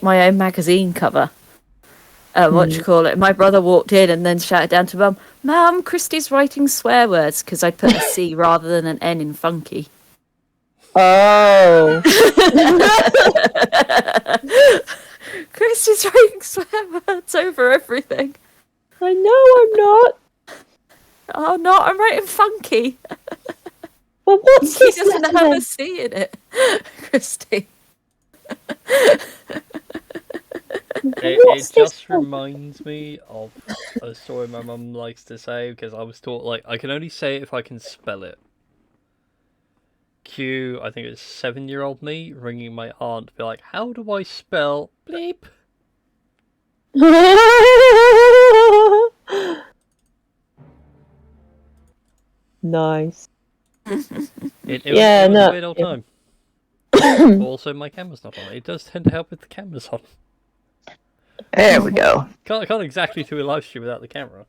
my own magazine cover. My brother walked in and then shouted down to Mum, "Mum, Christy's writing swear words," because I put a C rather than an N in funky. Oh. Christy's writing swear words over everything. I know I'm not. Oh, no, I'm writing funky. Well, what's He this doesn't letter have then? a C in it, Christy. It just reminds me of a story my mum likes to say, because I was taught, like, I can only say it if I can spell it. Cue, I think it's 7-year-old me ringing my aunt to be like, "How do I spell bleep?" Nice. It Yeah, was no, a weird old time. Also, my camera's not on. It does tend to help with the cameras on. There we go. I can't exactly do a live stream without the camera.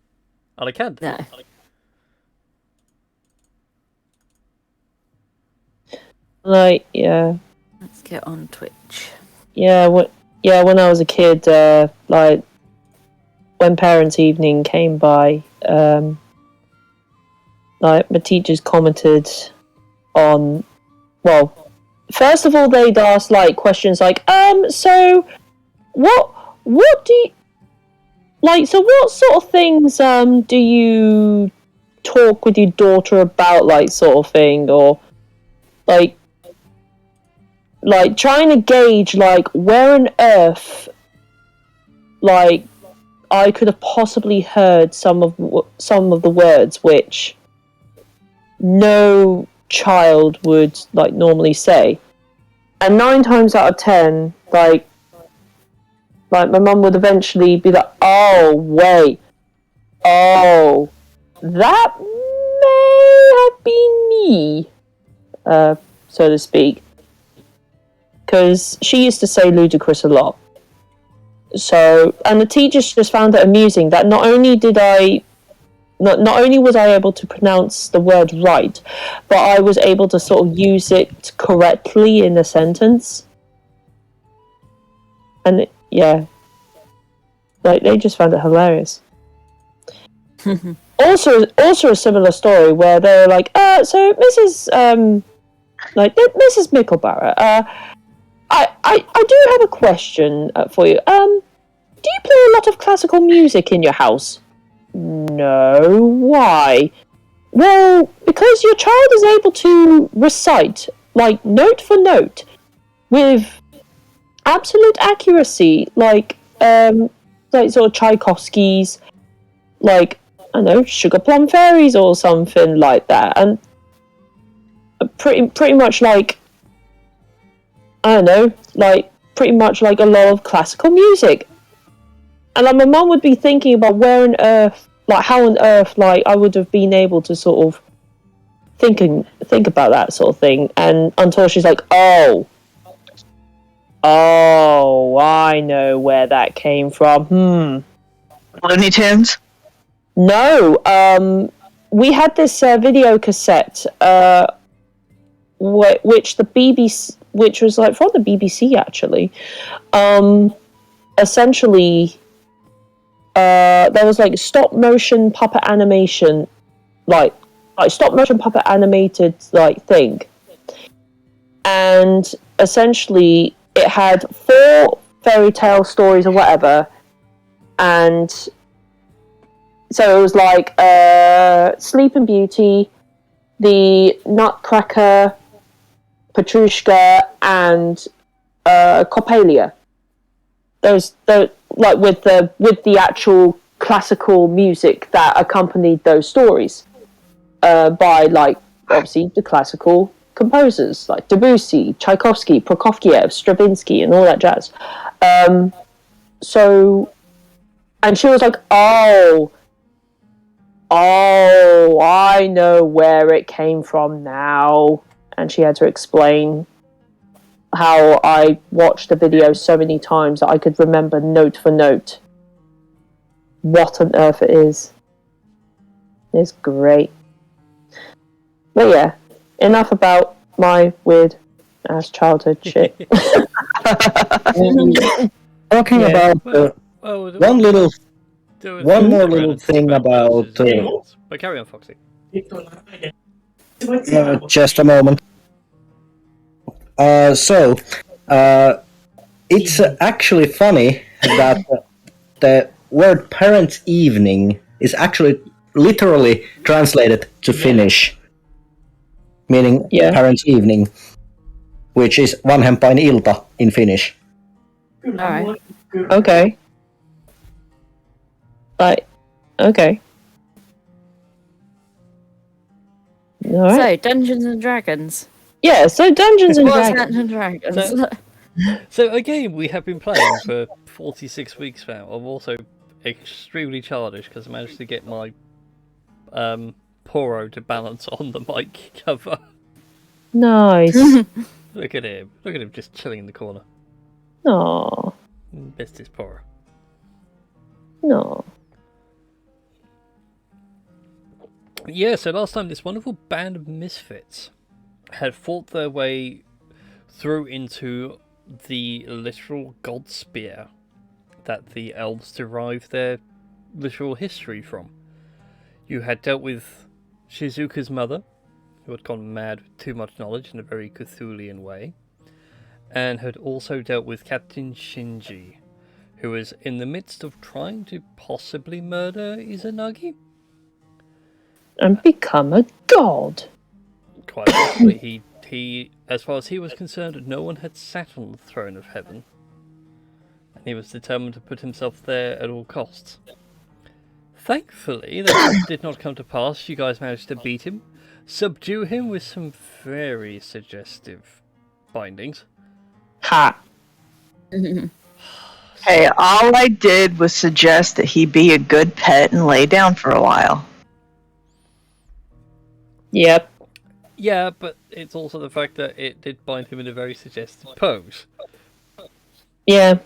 And I can. No. Like, yeah. Let's get on Twitch. Yeah, when I was a kid, like, when Parents' Evening came by, like, my teachers commented on, well, first of all, they'd ask, like, questions like, so, what do you, like, so what sort of things, do you talk with your daughter about, like, sort of thing, or, like, trying to gauge, like, where on earth, like, I could have possibly heard some of the words which no child would, like, normally say. And 9 times out of 10, like my mum would eventually be like, "Oh, wait. Oh, that may have been me," so to speak. Because she used to say ludicrous a lot. So, and the teachers just found it amusing that not only was I able to pronounce the word right, but I was able to sort of use it correctly in a sentence. And yeah, like, they just found it hilarious. also a similar story where they were like, so Mrs. Mrs. Mickleborough, I do have a question for you. Do you play a lot of classical music in your house? No. Why? Well, because your child is able to recite, like, note for note, with absolute accuracy, like sort of Tchaikovsky's, like, I don't know, Sugar Plum Fairies or something like that, and pretty much, like, I don't know, like, pretty much like a lot of classical music. And, like, my mum would be thinking about where on earth, like, how on earth, like, I would have been able to sort of think about that sort of thing. And until she's like, oh, I know where that came from. Looney Tunes? No, we had this video cassette, which the BBC, which was, like, from the BBC, actually. Essentially, there was, like, stop motion puppet animation, like stop motion puppet animated, like, thing. And essentially, it had 4 fairy tale stories or whatever, and so it was like Sleeping Beauty, the Nutcracker, Petrushka, and Coppelia. Those like with the actual classical music that accompanied those stories, by, like, obviously the classical composers like Debussy, Tchaikovsky, Prokofiev, Stravinsky, and all that jazz. So, and she was like, oh, I know where it came from now. And she had to explain how I watched the video so many times that I could remember note for note what on earth it is. It's great. But yeah, enough about my weird ass childhood shit. talking Yeah. about one more little thing about. But carry on, Foxy. Just a moment. It's actually funny that the word parents' evening is actually literally translated to Finnish, meaning parents' evening, which is vanhempainilta in Finnish. Alright. Okay. Okay. All right. So, Dungeons and Dragons. Yeah, so Dungeons and What's Dragons. Dungeons and Dragons? So a game we have been playing for 46 weeks now. I'm also extremely childish because I managed to get my Poro to balance on the mic cover. Nice. Look at him. Look at him just chilling in the corner. No. Best is Poro. No. Yeah, so last time this wonderful band of misfits had fought their way through into the literal god spear that the elves derive their literal history from. You had dealt with Shizuka's mother, who had gone mad with too much knowledge in a very Cthulian way, and had also dealt with Captain Shinji, who was in the midst of trying to possibly murder Izanagi. And become a god. Quite possibly. He, as far as he was concerned, no one had sat on the throne of heaven, and he was determined to put himself there at all costs. Thankfully, that did not come to pass. You guys managed to beat him, subdue him with some very suggestive bindings. Ha. Hey, all I did was suggest that he be a good pet and lay down for a while. Yep. Yeah, but it's also the fact that it did bind him in a very suggestive pose. Yeah.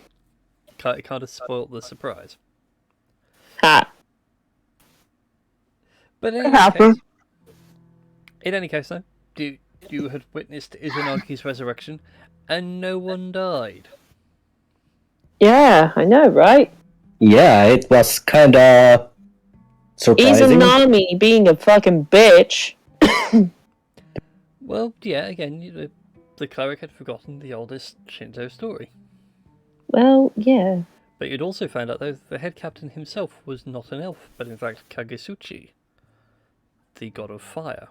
It kind of spoilt the surprise. Ha. But in any case, though, you had witnessed Izanagi's resurrection, and no one died. Yeah, I know, right? Yeah, it was kinda surprising. Izanami being a fucking bitch. Well, yeah, again, the cleric had forgotten the oldest Shinto story. Well, yeah. But you'd also found out, though, the head captain himself was not an elf, but in fact Kagesuchi, the god of fire.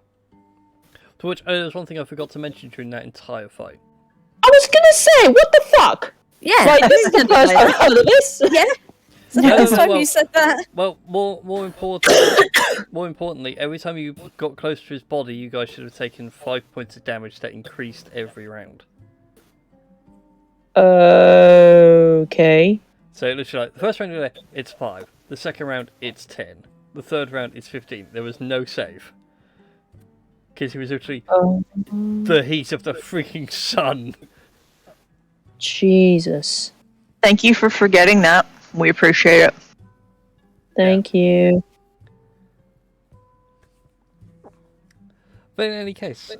To which there's one thing I forgot to mention during that entire fight. I was gonna say, what the fuck? Yeah. Like, this is the first I've heard of this. Yeah. So No, the first time well- you said that. Well, more importantly, every time you got close to his body, you guys should have taken 5 points of damage that increased every round. Okay. So literally, like, the first round you're there, it's 5. The second round, it's 10. The third round, it's 15. There was no save. Because he was literally the heat of the freaking sun. Jesus. Thank you for forgetting that. We appreciate it. Thank you. But in any case,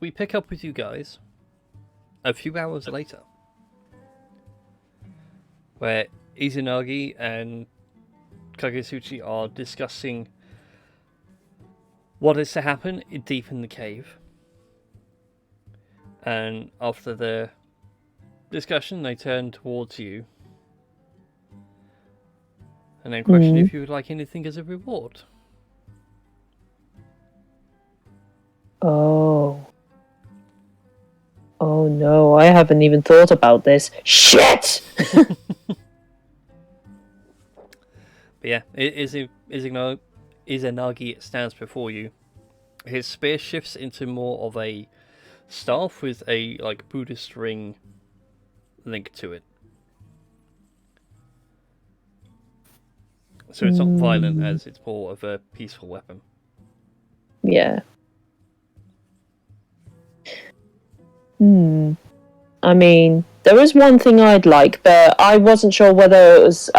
we pick up with you guys a few hours later, where Izanagi and Kagesuchi are discussing what is to happen deep in the cave. And after the discussion, they turn towards you and then question if you would like anything as a reward. Oh. Oh no, I haven't even thought about this. Shit! But yeah, Izanagi stands before you. His spear shifts into more of a staff with a Buddhist ring link to it. So it's not violent, as it's more of a peaceful weapon. Yeah. I mean, there is one thing I'd like, but I wasn't sure whether it was,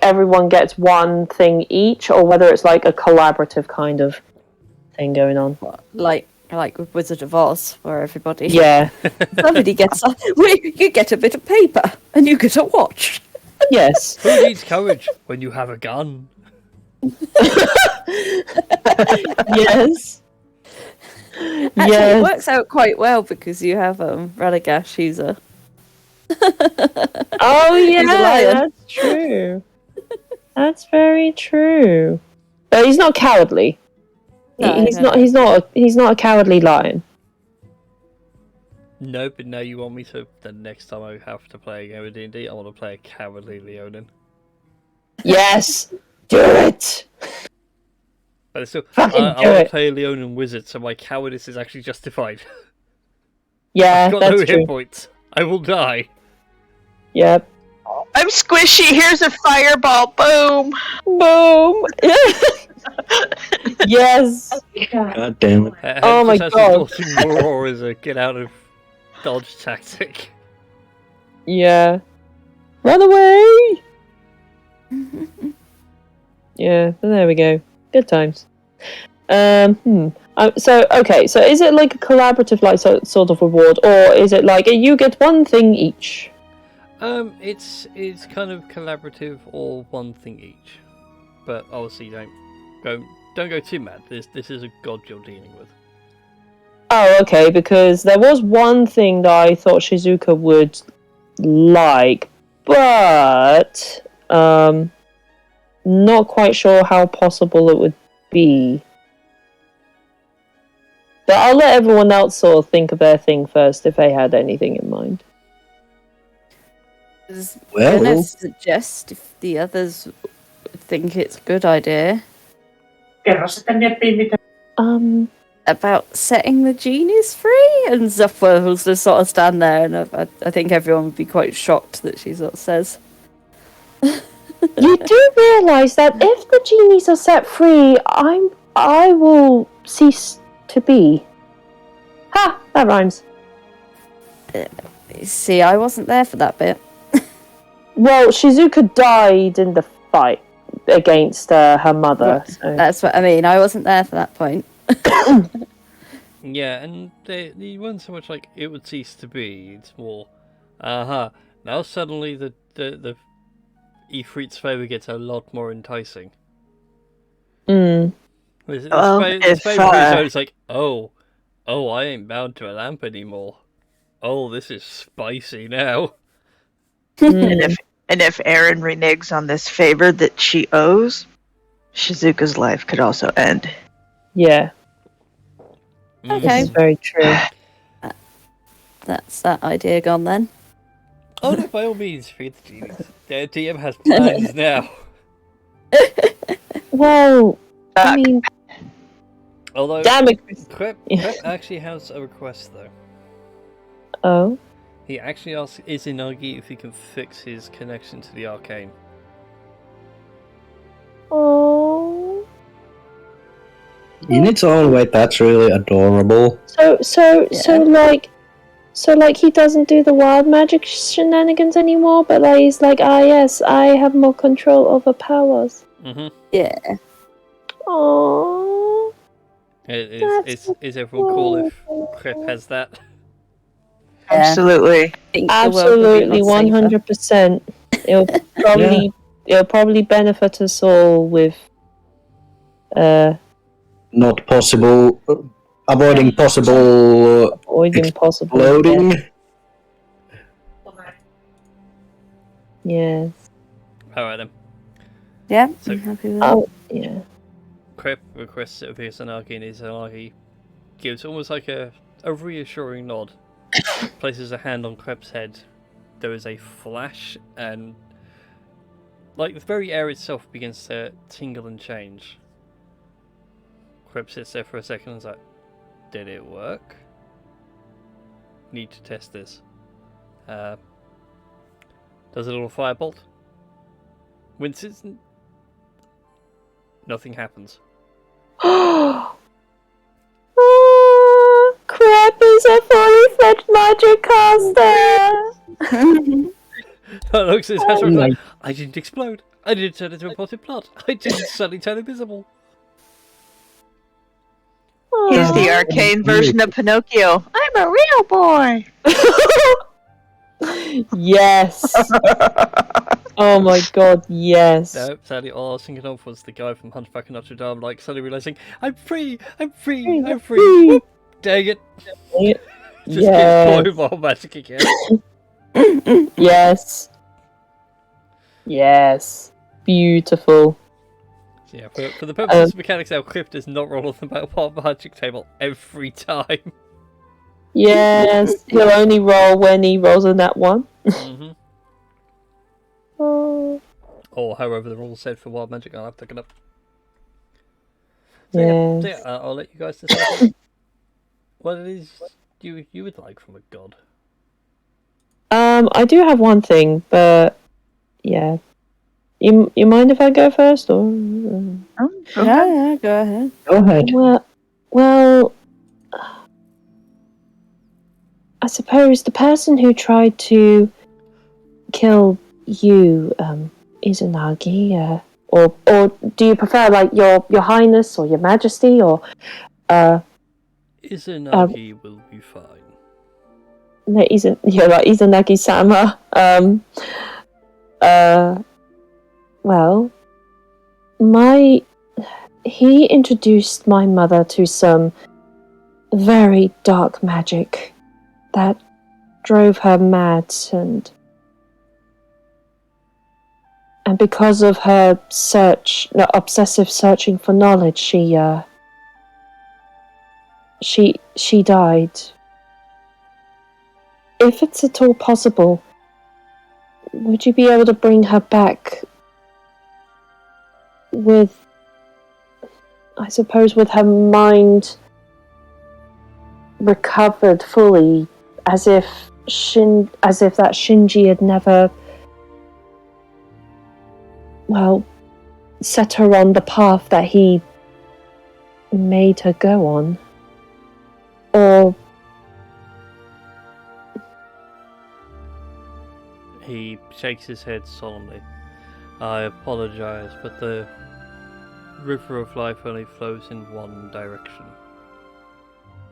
everyone gets one thing each, or whether it's like a collaborative kind of thing going on. Like Like with Wizard of Oz, where everybody Yeah. somebody gets you get a bit of paper and you get a watch. Yes. Who needs courage when you have a gun? Yes. Actually, Yes. it works out quite well because you have Radagash, who's a Oh yeah, He's a lion. that's true. That's very true. But he's not cowardly. No, He's no, not. no. He's not a cowardly lion. No, but now you want me to. The next time I have to play a game of D&D, I want to play a cowardly Leonin. Yes, do it. But it's still, Fucking I do want to it. play a Leonin wizard, so my cowardice is actually justified. Yeah, I've got that's no true. hit points. I will die. Yep. I'm squishy. Here's a fireball. Boom. Boom. Yes. God damn it. Oh my Just God. has the roar as a get out of dodge tactic. Yeah. Run away. Yeah. There we go. Good times. So okay. So is it like a collaborative, like sort of reward, or is it like you get one thing each? It's kind of collaborative or one thing each, but obviously don't go too mad. This is a god you're dealing with. Oh, okay. Because there was one thing that I thought Shizuka would like, but not quite sure how possible it would be. But I'll let everyone else sort of think of their thing first if they had anything in mind. I'm Well, gonna suggest if the others think it's a good idea about setting the genies free, and Zephyr will just sort of stand there, and I think everyone would be quite shocked that she sort of says, You do realise that if the genies are set free, I will cease to be. Ha! That rhymes. "See, I wasn't there for that bit." Well, Shizuka died in the fight against her mother. So. That's what I mean. I wasn't there for that point. Yeah, and they weren't so much like it would cease to be. It's more, now suddenly the Ifrit's favour gets a lot more enticing. Mm. Well, This if, favour is like, oh, I ain't bound to a lamp anymore. Oh, this is spicy now. And if Erin reneges on this favor that she owes, Shizuka's life could also end. Yeah, Okay. this is very true. That's that idea gone then. Oh no, by all means, feed the genies. Their DM has plans now. Well, I mean, Although, damn it. Crep actually has a request though. Oh. He actually asks Izanagi if he can fix his connection to the arcane. Oh. in its own way, that's really adorable. So like he doesn't do the wild magic shenanigans anymore, but like he's like, yes, I have more control over powers. Mm-hmm. Yeah. Oh. Is everyone cool if Crep has that? Absolutely. Absolutely, 100%. It'll probably benefit us all with Not possible. Avoiding possible avoiding possible exploding. death. Yes. Alright then. Yeah, So- I'm happy with that. Oh, yeah. Crep requests it of Izanagi, and Izanagi gives almost like a reassuring nod. Places a hand on Crep's head. There is a flash, and like the very air itself begins to tingle and change. Crep sits there for a second and is like, did it work? Need to test this. Does a little firebolt. Winces. Nothing happens. Crap is a fully fledged magic caster! Looks at his Oh my- I didn't explode. I didn't turn into a potted plant. I didn't suddenly turn invisible. He's He's the arcane version of Pinocchio. I'm a real boy. Yes. Oh my god, yes. No, sadly, all I was thinking of was the guy from Hunchback of Notre Dame, like suddenly realizing, I'm free, I'm free, I'm free. Whoop, dang it. Just Yes. keeps blowing magic again. Yes. Yes. Beautiful. So yeah, for the purposes of mechanics, our Cliff does not roll on the Battle Magic table every time. Yes. He'll only roll when he rolls in that one. Mm-hmm. Oh. Or however the rules said for Wild Magic, I'll have to look it up. So Yes. yeah, I'll let you guys decide what it is you would like from a god. I do have one thing, but yeah. You mind if I go first, or? Oh, go Yeah, ahead. yeah, go ahead. Go ahead. Well, I suppose the person who tried to kill you, Izanagi, or do you prefer like your Highness or your Majesty, or Izanagi will be fine. no, like Izanagi-sama. Well, he introduced my mother to some very dark magic that drove her mad, and because of her obsessive searching for knowledge, she died. If it's at all possible, would you be able to bring her back with, I suppose, with her mind recovered fully, as if that Shinji had never, well, set her on the path that he made her go on? Or He shakes his head solemnly. I apologize, but the river of life only flows in one direction.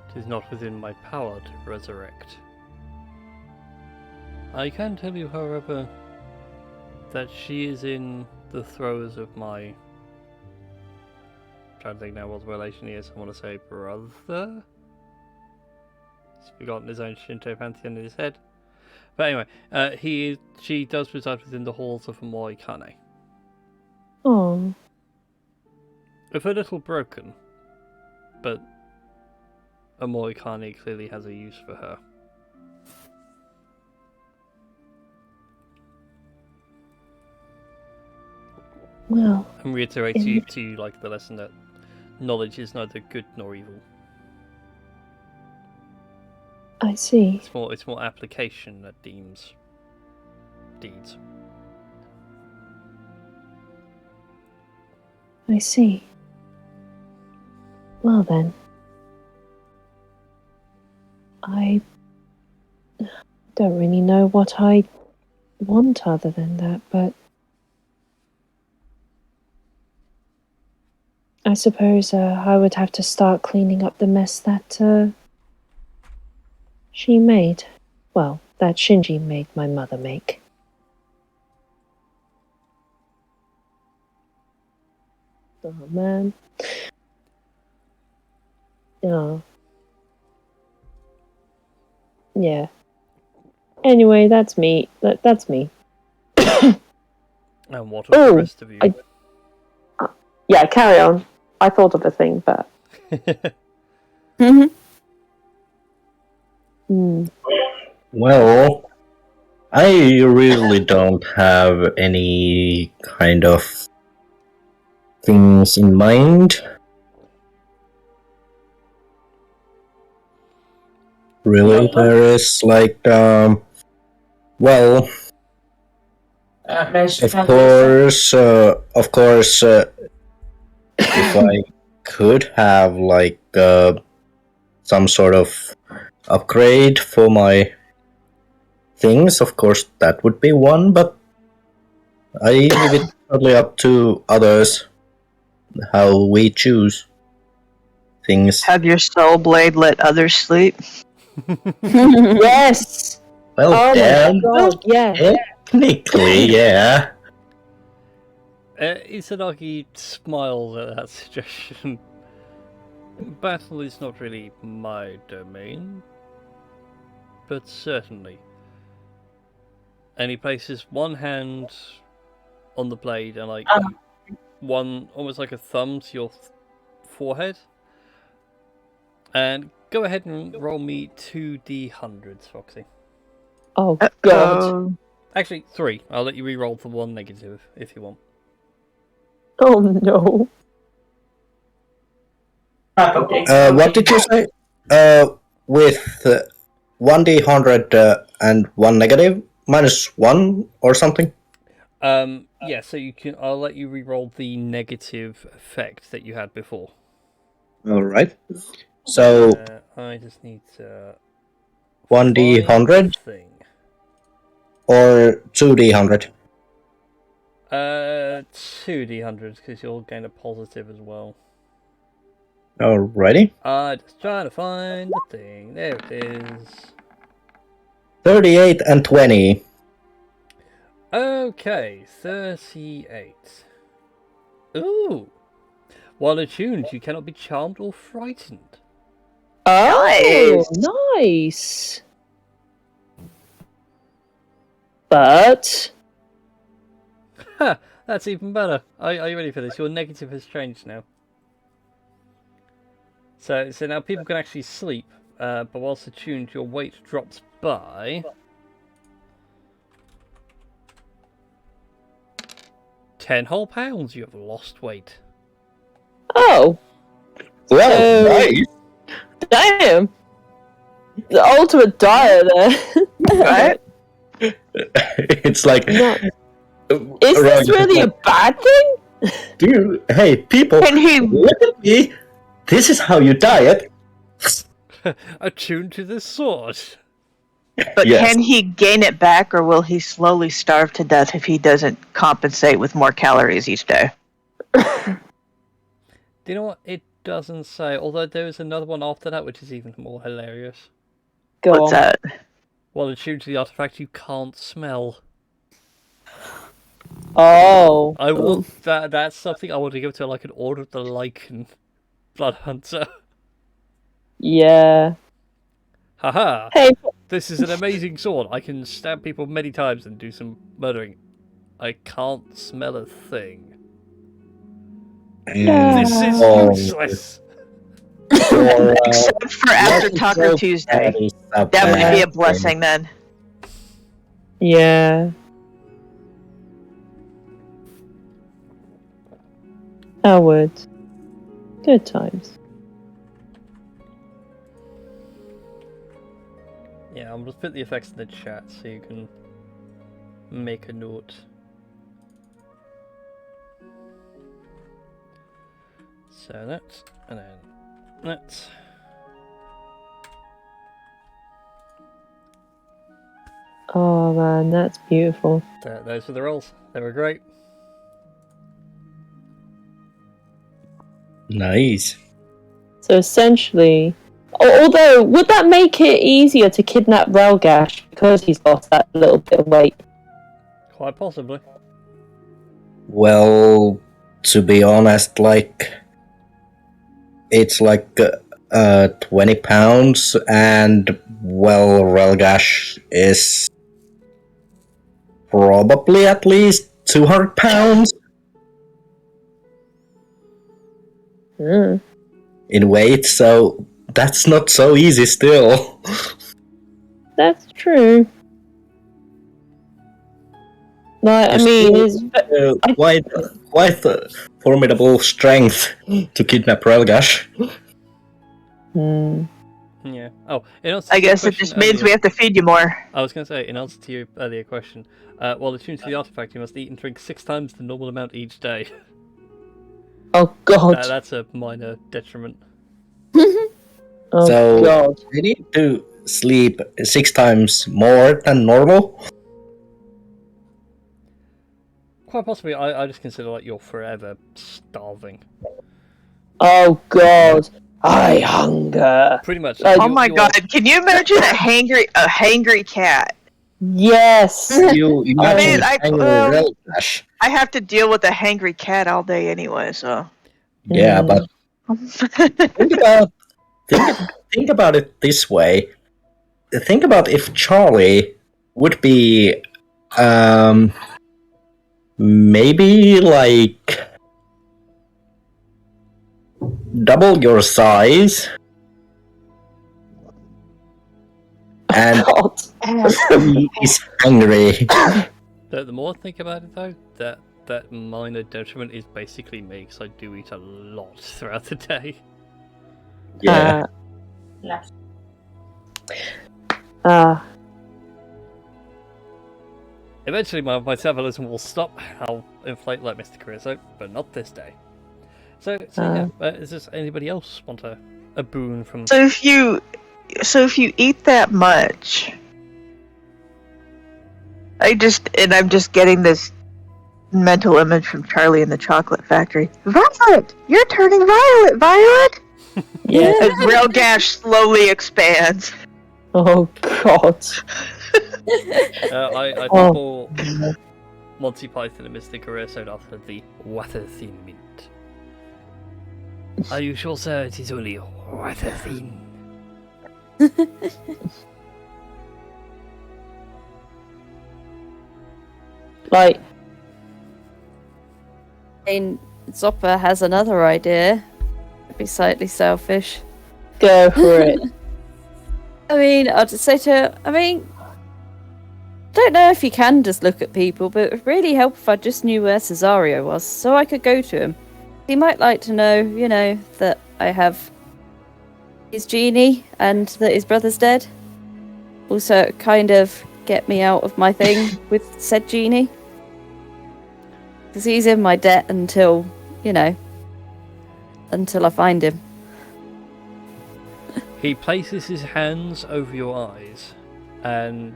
It is not within my power to resurrect. I can tell you, however, that she is in the throes of my... I'm trying to think now what the relation is. I want to say brother? He's forgotten his own Shinto pantheon in his head. But anyway, she does reside within the halls of Moikane. oh, If a little broken, but Moikane clearly has a use for her. well, And reiterates to you like the lesson that knowledge is neither good nor evil. I see. It's more application that deems deeds. I see. Well then, I don't really know what I want other than that, but I suppose I would have to start cleaning up the mess that she made. Well, that Shinji made my mother make. Oh man. Oh. Yeah. Anyway, that's me. That's me. And what of the rest of you? Yeah, carry on. I thought of a thing, but... Mm-hmm. Well, I really don't have any kind of things in mind. Really, there is like, well, of course, if I could have like some sort of upgrade for my things, of course that would be one, but I leave it totally up to others how we choose things. Have your soul blade let others sleep? Yes. Well, Oh damn. my god. Yeah. Technically, yeah. Isanagi smiles at that suggestion. Battle is not really my domain, but certainly. And he places one hand on the blade and like one, almost like a thumb to your forehead. And go ahead and roll me 2d100s, Foxy. Oh god. Oh, Actually, 3. I'll let you re-roll for one negative if you want. Oh no. What did you say? With 1d100 and 1 negative, -1 or something? Yeah, so you can. I'll let you re-roll the negative effect that you had before. Alright. So, I just need to 1d100 find the thing. or 2d100? 2d100 because you'll gain a positive as well. Alrighty. Just trying to find the thing. There it is. 38 and 20. Okay, 38. Ooh. While attuned, you cannot be charmed or frightened. Oh, nice. But Ha! That's even better. Are you ready for this? Your negative has changed now. So now people can actually sleep, but whilst attuned, your weight drops by 10 whole pounds. You have lost weight. oh, Well, So- nice. damn. The ultimate diet there. right? It's like. No. Is Right, this really a bad thing? Dude, hey, people, Can he? look at me. This is how you diet. Attuned to the sword. But Yes. can he gain it back, or will he slowly starve to death if he doesn't compensate with more calories each day? Do you know what? It doesn't say. Although there is another one after that, which is even more hilarious. Go What's on. that? While attuned to the artifact, you can't smell. Oh. I want that. That's something I want to give to like an Order of the Lycan Blood Hunter. Yeah. Haha! Hey, This is an amazing sword. I can stab people many times and do some murdering. I can't smell a thing. This is Oh. useless. Except for after Taco Tuesday. That might be a blessing then. yeah. I would. Good times. Yeah, I'm just put the effects in the chat so you can make a note. So that, and then that. Oh man, that's beautiful. Those were the rolls. They were great. Nice. So essentially, although would that make it easier to kidnap Relgash because he's lost that little bit of weight? Quite possibly. Well, to be honest, like it's like 20 pounds, and well, Relgash is probably at least 200 pounds Hmm. in weight, so that's not so easy still. That's true. Like, I mean, it's Quite formidable strength to kidnap Relgash. Hmm. Yeah. Oh, in answer I to your guess it question just means we earlier- have to feed you more. I was going to say, in answer to your earlier question, while attuned to the artifact, you must eat and drink 6 times the normal amount each day. Oh god. That's a minor detriment. Oh So- god. I need to sleep 6 times more than normal. Quite possibly, I just consider like you're forever starving. Oh god. I hunger. Pretty much. Like- Oh my god, can you imagine a hangry cat? Yes. You imagine I- angry well- Red Dash. I have to deal with a hangry cat all day anyway, so. Yeah, but think about it this way. Think about if Charlie would be maybe like double your size and God. he is hungry. The more I think about it, though, that minor detriment is basically me, because I do eat a lot throughout the day. Yeah. Eventually, my metabolism will stop. I'll inflate like Mr. Caruso, but not this day. So yeah. Is this anybody else want a boon from? So if you eat that much, I'm just getting this mental image from Charlie in the Chocolate Factory. Violet, you're turning violet, Violet. Yeah. As Rail Gash slowly expands. Oh God. I pour Monty Python and Mr. Caruso after the water thin mint. Are you sure, sir? It is only water thin. Like, I mean, Zopper has another idea. It'd be slightly selfish. go for it. I mean, I'll just say to her, don't know if you can just look at people, but it would really help if I just knew where Cesario was, so I could go to him. He might like to know, that I have his genie and that his brother's dead. Also, kind of get me out of my thing with said genie. Because he's in my debt until I find him. He places his hands over your eyes, and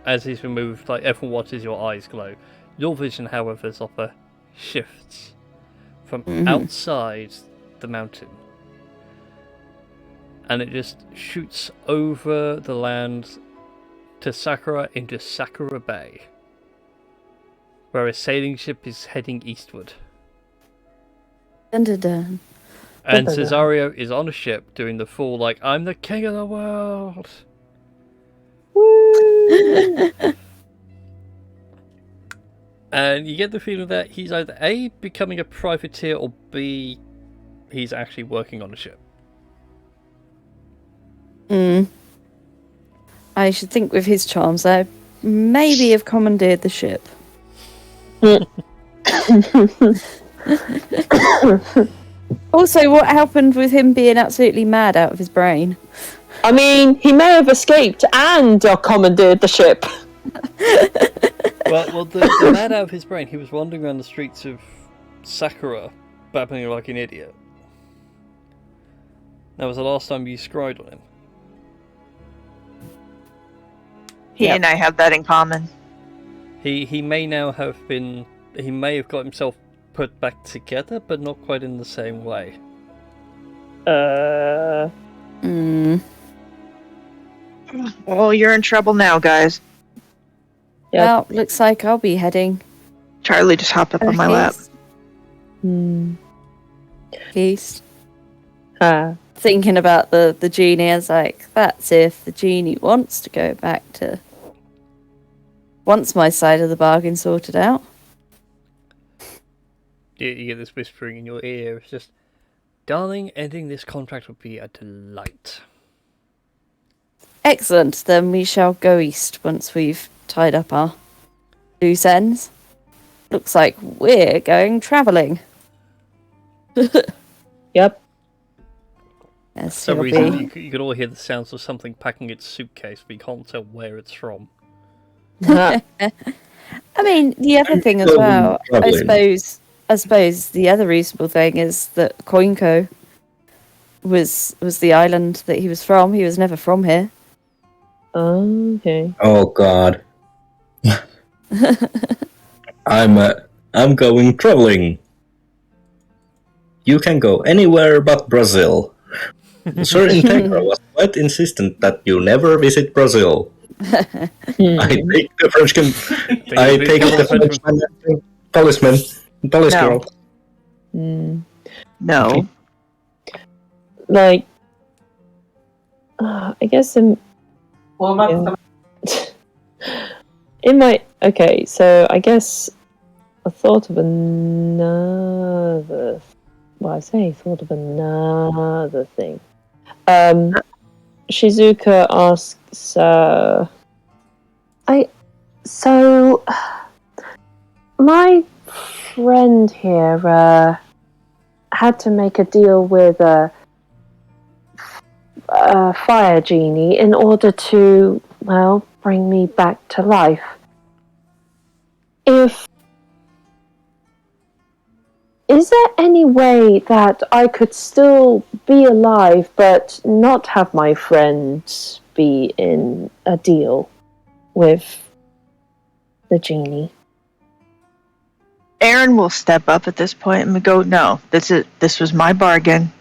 as he's removed, like everyone watches your eyes glow. Your vision, however, Zopper, shifts from outside the mountain, and it just shoots over the land to Sakura into Sakura Bay, where a sailing ship is heading eastward. Dun dun dun. And Cesario is on a ship doing the full, like, I'm the king of the world. And you get the feeling that he's either A, becoming a privateer, or B, he's actually working on a ship. I should think with his charms, I maybe have commandeered the ship. Also, what happened with him being absolutely mad out of his brain? I mean, he may have escaped and commandeered the ship. Well, the lad out of his brain, he was wandering around the streets of Sakura, babbling like an idiot. That was the last time you scryed on him. He and I have that in common. He may now have been... He may have got himself put back together, but not quite in the same way. Well, you're in trouble now, guys. Yep. Well, looks like I'll be heading Charlie just hopped up on my lap. east. Thinking about the genie, I was like, that's if the genie wants to go back to... Wants my side of the bargain sorted out. You get this whispering in your ear. It's just, darling, ending this contract would be a delight. Excellent, then we shall go east once we've tied up our loose ends. Looks like we're going travelling. Yep. Yes, For some it'll reason, be. you can all hear the sounds of something packing its suitcase, but you can't tell where it's from. I mean, the other thing as well, I suppose the other reasonable thing is that Koinko was the island that he was from. He was never from here. Okay. Oh God. I'm going traveling. You can go anywhere but Brazil. Sir Integra was quite insistent that you never visit Brazil. I take the Frenchman. I please take come on, the Frenchman. Frenchman. Police No. girl. No. Like, I guess in my so I guess I thought of another. Well, I say thought of another thing. Shizuka asks, so my friend here had to make a deal with a fire genie in order to, well, bring me back to life. Is there any way that I could still be alive but not have my friend be in a deal with the genie? Aaron will step up at this point and go, "No, this was my bargain.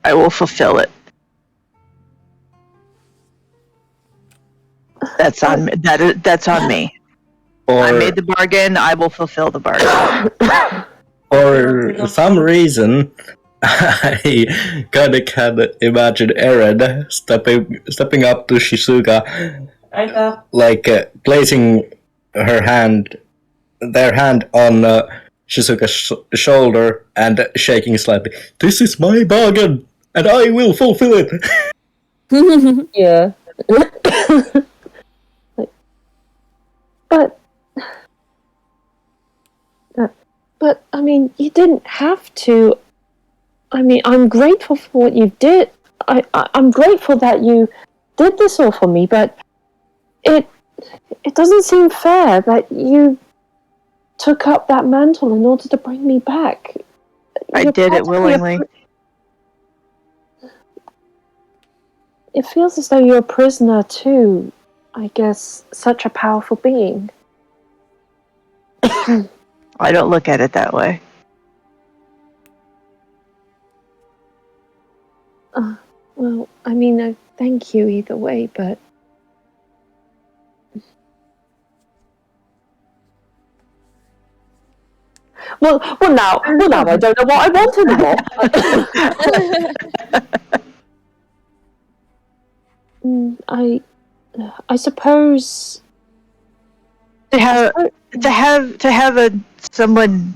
I will fulfill it. That's on me. That's on me. I made the bargain. I will fulfill the bargain." For some reason, I kinda can imagine Eren stepping up to Shizuka, like placing their hand on Shizuka's shoulder and shaking slightly. This is my bargain, and I will fulfill it. Yeah. But I mean, you didn't have to. I mean, I'm grateful for what you did. I'm grateful that you did this all for me, but it doesn't seem fair that you took up that mantle in order to bring me back. I You're did it practically willingly. It feels as though you're a prisoner too. I guess such a powerful being. I don't look at it that way. Well, I mean, thank you either way, but well, now I don't know what I want anymore. I suppose To have someone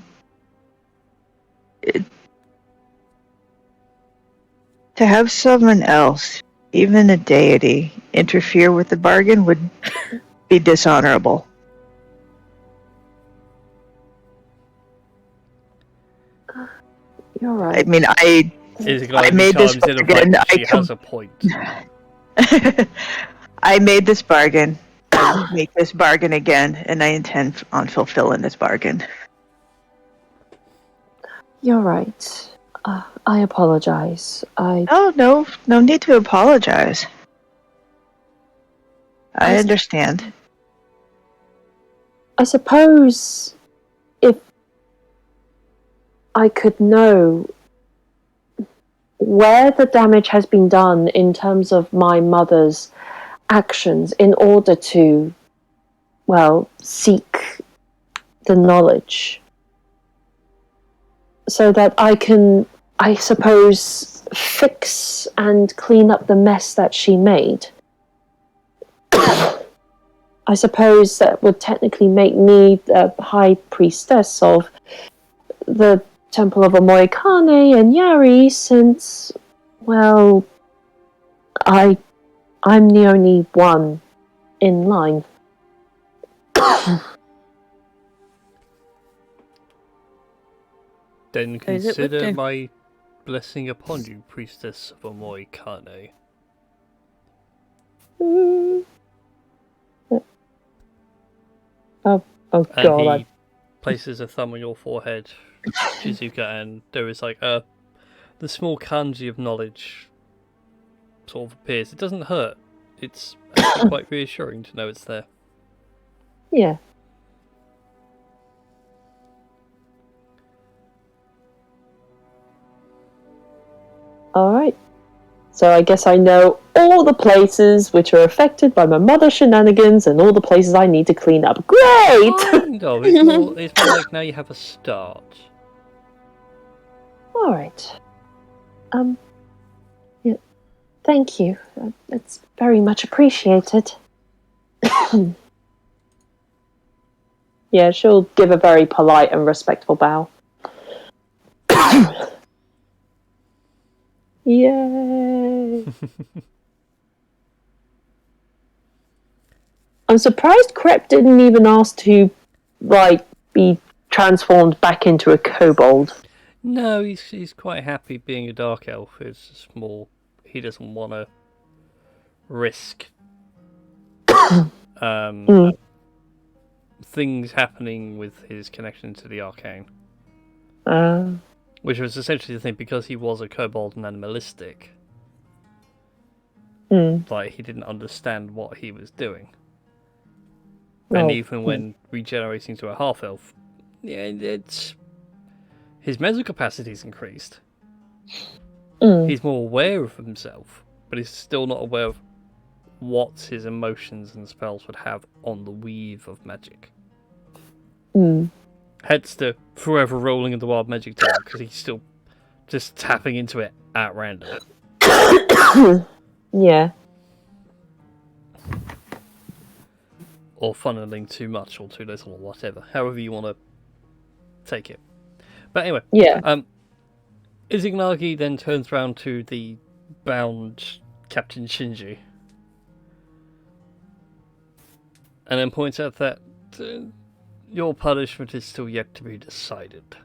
to have someone else, even a deity, interfere with the bargain would be dishonorable. You're right. I mean, I made this bargain. She has a point. I made this bargain. I will make this bargain again, and I intend on fulfilling this bargain. You're right. I apologize. No need to apologize. I understand. I suppose if I could know where the damage has been done in terms of my mother's actions in order to, well, seek the knowledge so that I can, I suppose, fix and clean up the mess that she made. I suppose that would technically make me the high priestess of the Temple of Omoikane and Yari, since, well, I'm the only one in line. Then Suppose it would consider do. my blessing upon you, priestess of Omoikane. Oh And God! he places a thumb on your forehead, Shizuka, and there is like the small kanji of knowledge sort of appears. It doesn't hurt. It's actually quite reassuring to know it's there. Yeah. Alright. So I guess I know all the places which are affected by my mother's shenanigans and all the places I need to clean up. Great! Kind of. It's more like now you have a start. Alright. Yeah, thank you. It's very much appreciated. Yeah, she'll give a very polite and respectful bow. Yay! I'm surprised Crep didn't even ask to, be transformed back into a kobold. No, he's quite happy being a dark elf. It's just more he doesn't want to risk things happening with his connection to the arcane. Which was essentially the thing, because he was a kobold and animalistic. Like, he didn't understand what he was doing. And even when regenerating to a half-elf, his mental capacity's increased. He's more aware of himself, but he's still not aware of what his emotions and spells would have on the weave of magic. Hence the forever rolling in the wild magic tower, because he's still just tapping into it at random. Yeah. Or funneling too much or too little or whatever. However you want to take it. But anyway. Yeah. Izanagi then turns round to the bound Captain Shinji. And then points out that your punishment is still yet to be decided.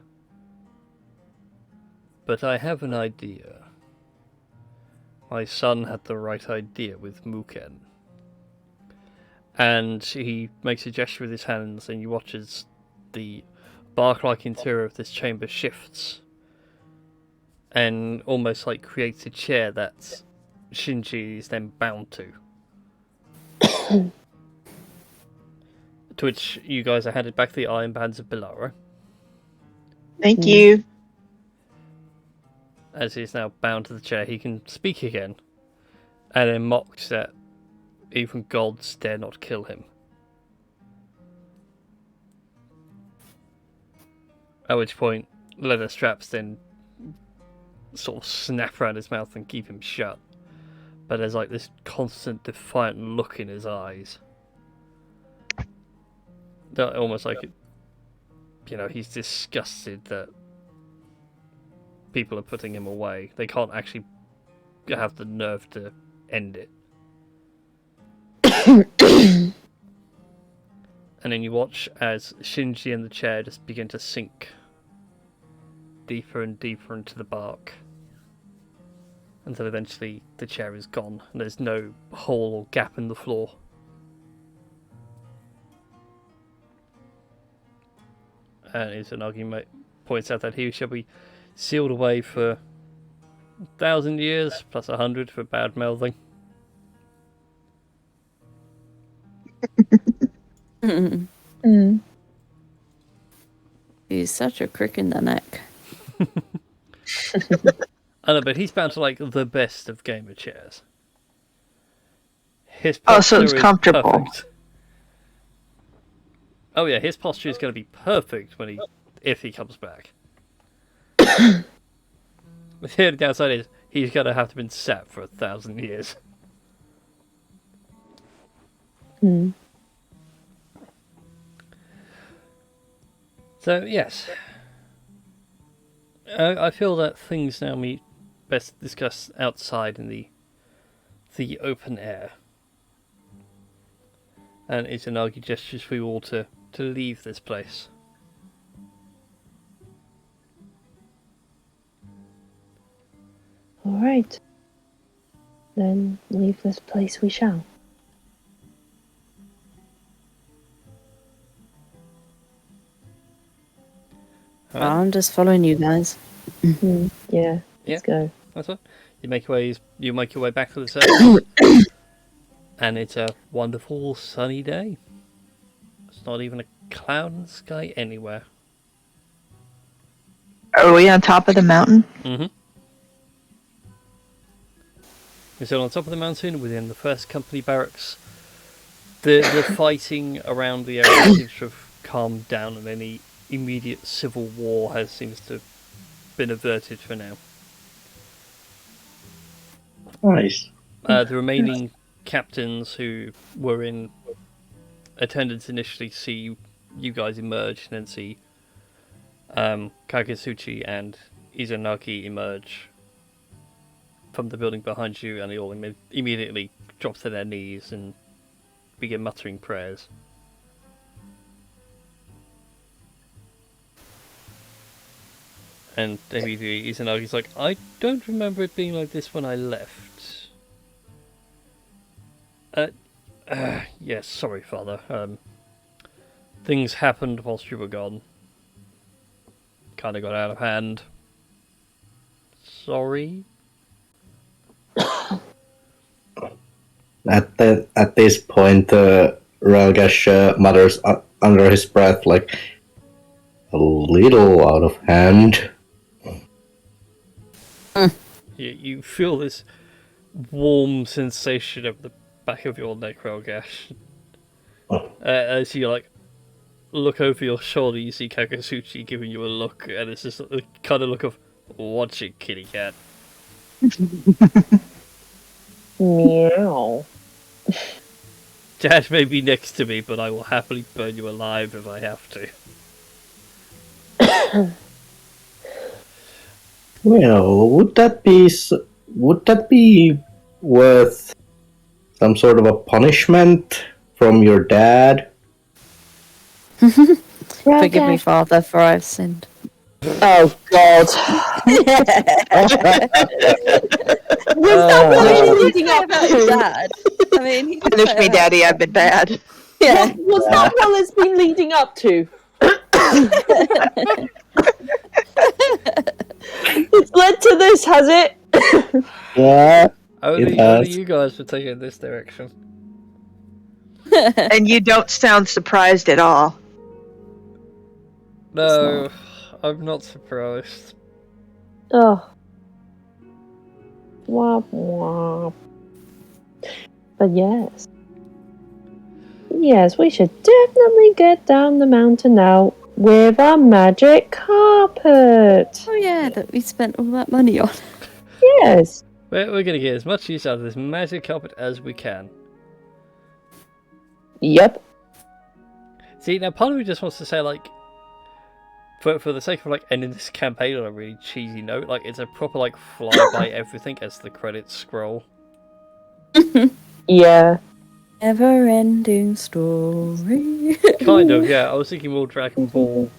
But I have an idea. My son had the right idea with Muken. And he makes a gesture with his hands, and you watch as the bark-like interior of this chamber shifts, and almost like creates a chair that Shinji is then bound to. To which you guys are handed back the iron bands of Bilara. Thank you. As he's now bound to the chair, he can speak again, and then mocks that even gods dare not kill him. At which point, leather straps then sort of snap around his mouth and keep him shut. But there's like this constant defiant look in his eyes. That almost like it, he's disgusted that people are putting him away. They can't actually have the nerve to end it. And then you watch as Shinji and the chair just begin to sink deeper and deeper into the bark, until eventually the chair is gone and there's no hole or gap in the floor. And Izanagi points out that he shall be sealed away for 1,000 years plus 100 for bad mouthing. He's such a crick in the neck. I know, but he's bound to like the best of gamer chairs. His Oh, so it's posture is comfortable. perfect. Oh yeah, his posture is going to be perfect if he comes back. The only downside is he's going to have to been sat for 1,000 years. So yes, I feel that things now best discussed outside in the open air. And Izanagi gestures for you all to leave this place. Alright. Then leave this place we shall. All right. I'm just following you guys. Yeah, let's go. That's right. You make your way back to the surface, and it's a wonderful sunny day. There's not even a cloud in the sky anywhere. Are we on top of the mountain? Mm-hmm. So on top of the mountain, within the first company barracks, the fighting around the area seems to have calmed down, and any immediate civil war seems to have been averted for now. Nice. The remaining captains who were in attendance initially see you guys emerge, and then see Kagetsuchi and Izanagi emerge from the building behind you, and they all immediately drop to their knees and begin muttering prayers. And immediately Izanagi's like, I don't remember it being like this when I left. Yes, sorry, Father. Things happened whilst you were gone. Kinda got out of hand. Sorry. At this point, Ralgash mutters under his breath, like, a little out of hand. You feel this warm sensation of the back of your neck, Ralgash. As you look over your shoulder, you see Kakasuchi giving you a look, and it's just the kind of look of, watch it, kitty cat. Meow. Dad may be next to me, but I will happily burn you alive if I have to. Well, would that be worth some sort of a punishment from your dad? Forgive me, Father, for I've sinned. Oh God. Was that really leading up to? Dad. I mean, he did Punish say me, that. Daddy. I've been bad. Yeah. Was that what it's been leading up to? It's led to this, has it? Yeah. Only you guys were taking this direction. And you don't sound surprised at all. No, I'm not surprised. Oh. Womp womp. But yes. Yes, we should definitely get down the mountain now with our magic carpet. Oh yeah, that we spent all that money on. Yes. We're going to get as much use out of this magic carpet as we can. Yep. See, now part of me just wants to say, for the sake of ending this campaign on a really cheesy note, it's a proper fly by everything as the credits scroll. Yeah. Never-ending story. Kind of, yeah. I was thinking more Dragon Ball.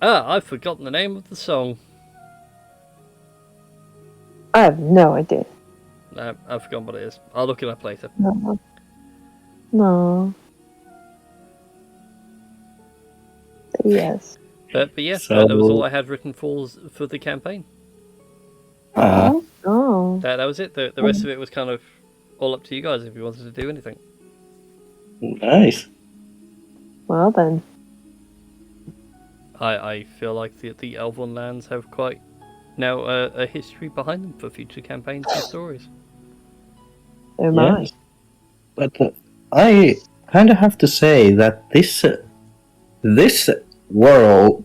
I've forgotten the name of the song. I have no idea. I've forgotten what it is. I'll look it up later. No. But yes. But yeah, So- that was all I had written for the campaign. Oh. That was it. The rest of it was kind of all up to you guys if you wanted to do anything. Nice. Well then. I feel like the Elven lands have quite now a history behind them for future campaigns and stories. Oh my. Yes. But I kind of have to say that this world,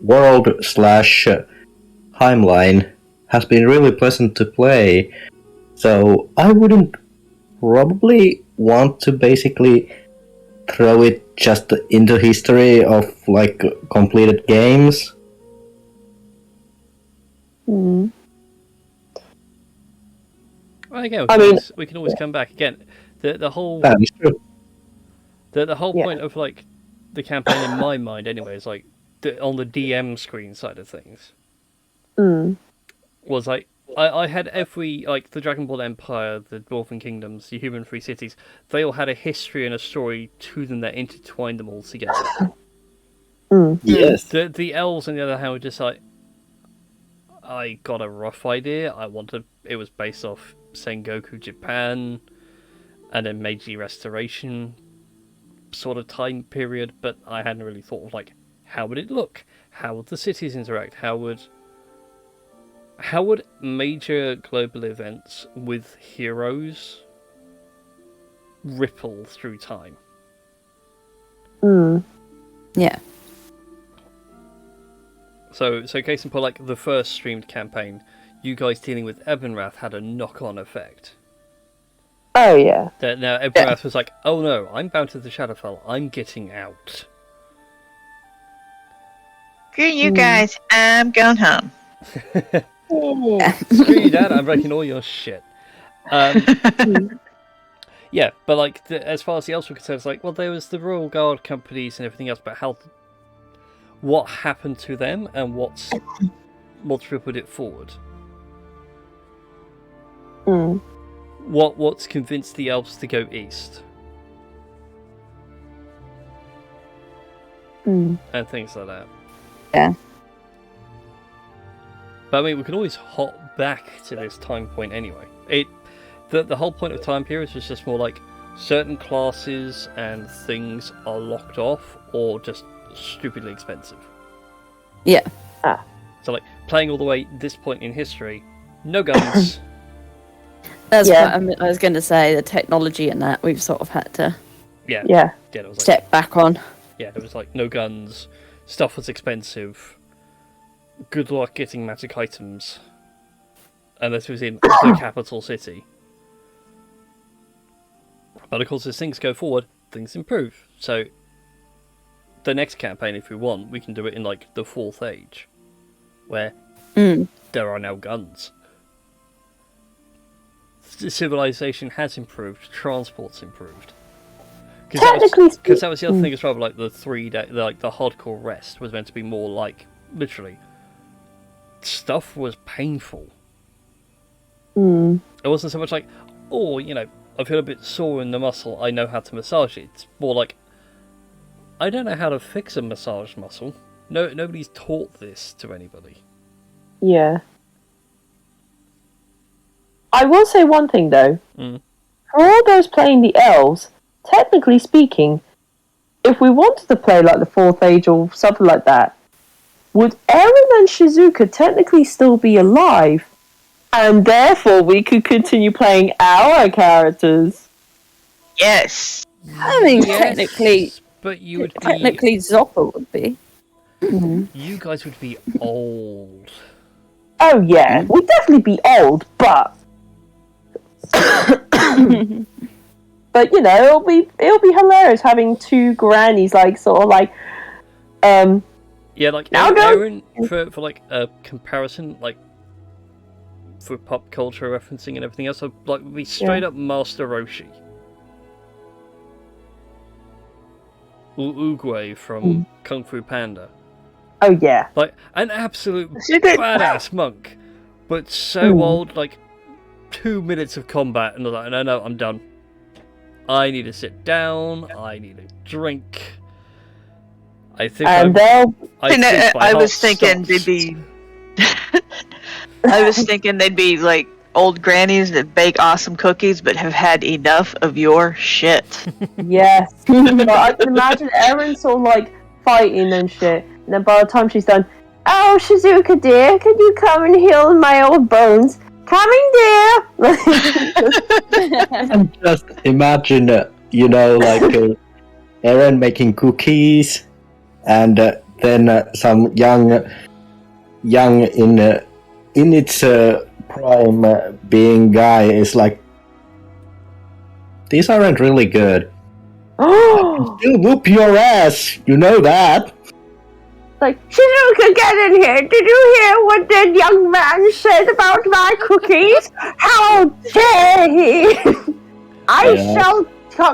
world slash timeline has been really pleasant to play. So I wouldn't probably want to basically throw it just into history of completed games. Mm. Well, again, we can always come back again. The whole That is true. the whole Yeah. point of the campaign in my mind anyway is on the DM screen side of things Mm. was I had every the Dragon Ball Empire, the Dwarven Kingdoms, the Human Free Cities. They all had a history and a story to them that intertwined them all together. Mm. Yes. The elves, on the other hand, were just I got a rough idea. It was based off Sengoku Japan, and then Meiji Restoration sort of time period, but I hadn't really thought of how would it look? How would the cities interact? How would How would major global events with heroes ripple through time? Yeah. So case in point, like the first streamed campaign, you guys dealing with Ebonrath had a knock-on effect. Oh yeah. That now Ebonrath was like, oh no, I'm bound to the Shadowfell, I'm getting out. Screw you guys, I'm going home. Screw you, Dad, I'm breaking all your shit. Yeah, but like, as far as the elves were concerned, it's like, well, there was the Royal Guard companies and everything else, but what happened to them and what's rippled it forward? What's convinced the elves to go east? And things like that. Yeah. But I mean, we can always hop back to this time point anyway. The whole point of time periods was just more like certain classes and things are locked off or just stupidly expensive. Yeah. So like playing all the way this point in history, no guns. That's what I was going to say. The technology and that we've sort of had to Yeah, it was like, step back on. yeah, there was like no guns. Stuff was expensive. Good luck getting magic items. And this was in the capital city. But of course, as things go forward, things improve. So, the next campaign, if we want, we can do it in like the 4th Age, where there are now guns. Civilization has improved, transport's improved. Because that was the other thing as well. Like the 3 day, like the hardcore rest was meant to be more like literally. Stuff was painful. It wasn't so much like, oh, you know, I feel a bit sore in the muscle, I know how to massage it. It's more like, I don't know how to fix a massage muscle. Nobody's taught this to anybody. Yeah. I will say one thing though. For all those playing the elves, technically speaking, if we wanted to play like the 4th Age or something like that, would Eren and Shizuka technically still be alive? And therefore we could continue playing our characters. Yes. I mean, technically, but you would technically Zopper would be. You guys would be old. Oh yeah, we'd definitely be old, but but you know, it'll be hilarious having 2 grannies like sort of like Yeah, like Now Eren, for like a comparison, like for pop culture referencing and everything else, like would be straight up Master Roshi. Oogway from Kung Fu Panda. oh yeah. Like an absolute badass monk, but so old, like 2 minutes of combat, and they're like, no, I'm done. I need to sit down. I need a drink. I think I was thinking they'd be. I was thinking they'd be like old grannies that bake awesome cookies, but have had enough of your shit. Yes. But I can imagine Eren sort of like fighting and shit, and then by the time she's done, oh Shizuka dear, can you come and heal my old bones? Coming, dear. And just imagine, you know, like Eren making cookies, and then some young in its prime being guy is like, these aren't really good. Still whoop your ass, you know that. Like, Shizuka, get in here! Did you hear what that young man said about my cookies? How dare he! I shall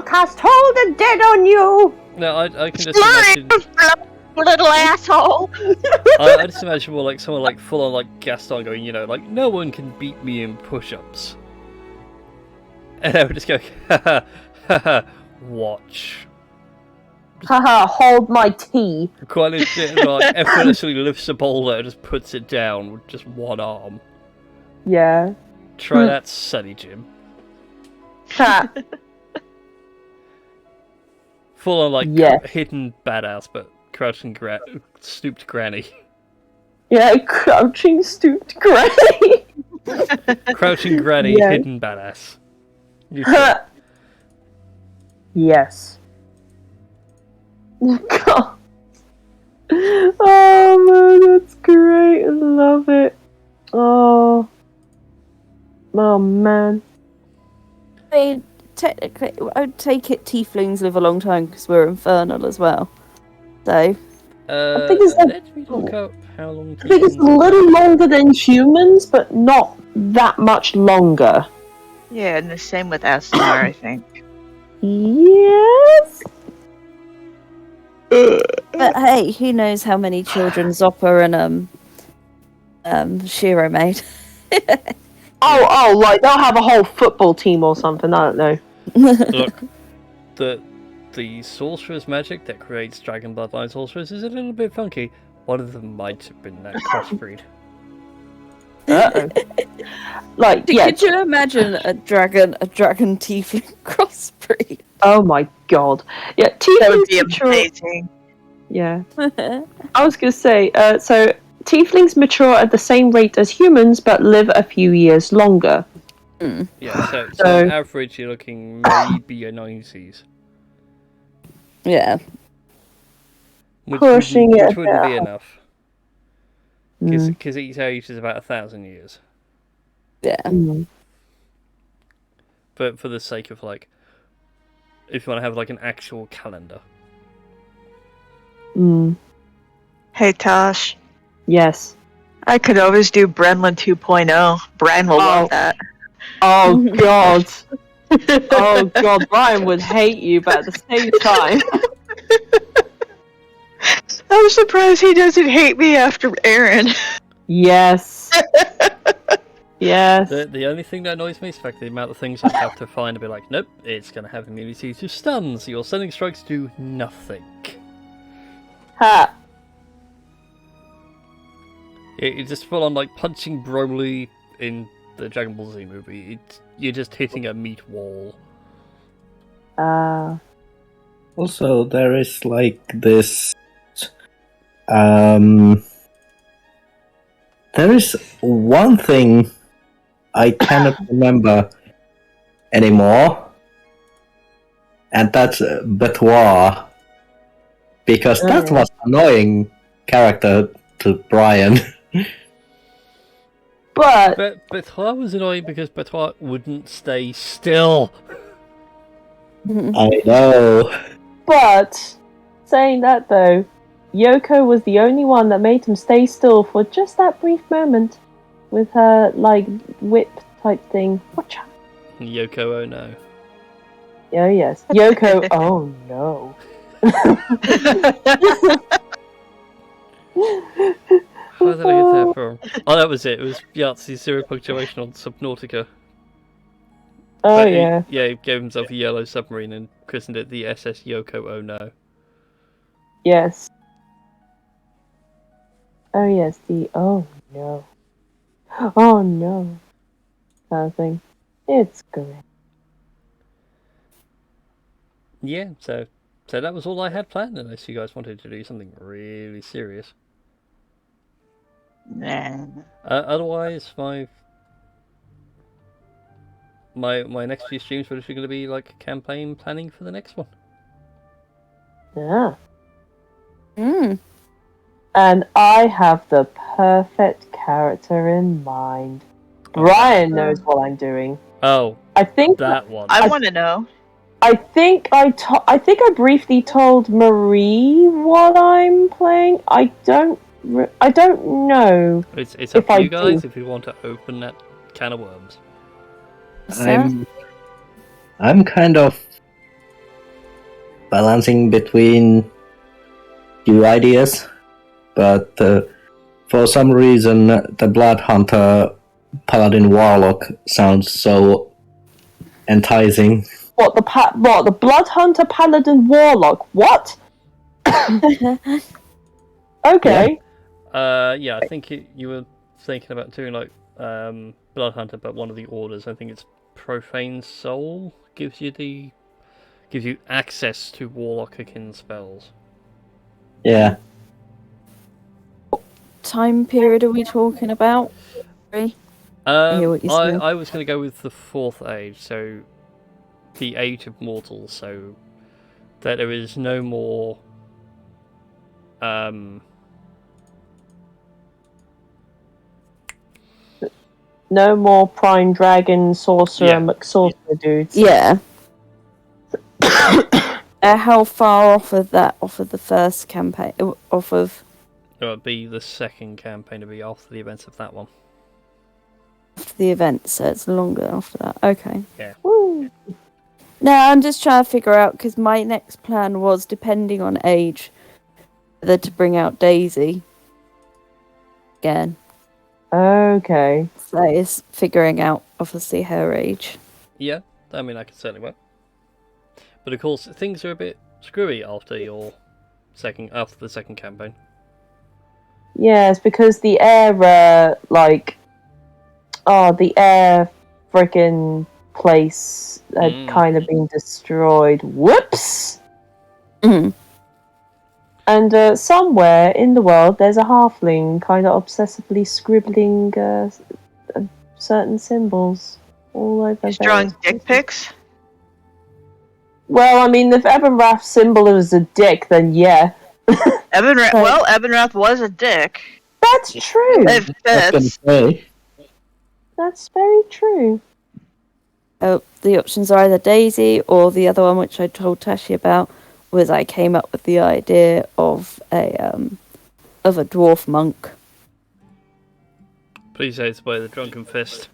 cast hold the dead on you! No, I can just imagine. Little asshole! I just imagine more like someone like full on like Gaston going, you know, like no one can beat me in push-ups, and I would just go, ha, watch. Haha, hold my tea. Quite legit, like effortlessly lifts a boulder and just puts it down with just one arm. Yeah. Try that, Sunny Jim. Ha. Full on like Yeah. hidden badass, but crouching stooped granny. Yeah, crouching, stooped granny. Crouching Granny, Yeah. hidden badass. You say. Yes. God. Oh man, that's great. I love it. Oh. Oh man. I mean, technically, I'd take it tieflings live a long time because we're infernal as well. So, think it's like- Let me look up how long. I think it's a Tieflings little live. longer than humans, but not that much longer. Yeah, and the same with Asimar, I think. Yes. but hey, who knows how many children Zopper and Shiro made? Oh, like they'll have a whole football team or something. I don't know. Look, the sorcerer's magic that creates dragon bloodline sorcerers is a little bit funky. One of them might have been that crossbreed. Uh-oh. Like, yeah. Could you imagine a dragon tiefling crossbreed? Oh my god. Yeah, That would tieflings be mature. amazing. Yeah. I was gonna say, so tieflings mature at the same rate as humans, but live a few years longer. Yeah, so So- on average you're looking maybe a 90s. Yeah. Pushing which it wouldn't be down. enough. Mm. Because each age is about 1,000 years. Yeah. Mm. But for the sake of, like, if you want to have, like, an actual calendar. Mm. Hey, Tosh. Yes. I could always do Brenlin 2.0. Bran will love that. Oh god. Oh god, Brian would hate you, but at the same time. I'm surprised he doesn't hate me after Aaron. Yes. Yes. The only thing that annoys me is the fact the amount of things I have to find to be like, nope, it's going to have immunity to stuns. Your stunning strikes do nothing. Ha. It's just full on like punching Broly in the Dragon Ball Z movie. You're just hitting a meat wall. Also, there is like this. There is one thing I cannot remember anymore, and that's Betoir, because that was annoying character to Brian. But But Betoir was annoying because Betoir wouldn't stay still. I know. But saying that though, Yoko was the only one that made him stay still for just that brief moment with her like whip type thing. Watch out. Yoko, oh no. Oh yes. Yoko, oh no. Where did I get that from? Oh, that was it. It was Yahtzee's zero punctuation on Subnautica. Oh But yeah. He gave himself a yellow submarine and christened it the SS Yoko, oh no. Yes. Oh yes, the oh no. Oh no. Kind of thing. It's great. Yeah, so that was all I had planned, unless you guys wanted to do something really serious. Nah. Otherwise, my next few streams were literally going to be like campaign planning for the next one. Yeah. Mm. And I have the perfect character in mind. Brian knows what I'm doing. Oh, I think that one. I want to know. I think I briefly told Marie what I'm playing. I don't know. It's up if to I you guys do. if you want to open that can of worms. I'm kind of balancing between two ideas, but for some reason the Blood Hunter Paladin Warlock sounds so enticing. What the Blood Hunter Paladin Warlock? What? Okay. Yeah, I think you were thinking about doing like Blood Hunter, but one of the orders. I think it's Profane Soul gives you access to Warlock akin spells. Yeah. time period are we talking about? Sorry. hear what you're saying. I was going to go with the fourth age, so the age of mortals, so that there is no more No more Prime Dragon, Sorcerer, Yeah. McSorcerer dudes. Yeah. How far off of that? Off of the first campaign? Off of it would be the second campaign to be after the events of that one. the event, so it's longer after that. Okay. Yeah. Woo. No, I'm just trying to figure out, because my next plan was, depending on age, whether to bring out Daisy again. Okay. So it's figuring out, obviously, her age. Yeah, I mean, I could certainly work. But of course, things are a bit screwy after the second campaign. Yes, because the air, the air freaking place had kind of been destroyed. Whoops! Mhm. And somewhere in the world, there's a halfling kind of obsessively scribbling certain symbols all over. He's drawing dick pics. Well, I mean, if Ebenrath's symbol is a dick, then yeah. Ebenrath was a dick. That's true. It fits. That's very true. The options are either Daisy or the other one, which I told Tashi about, was I came up with the idea of a dwarf monk. Please say it's by the Drunken Fist.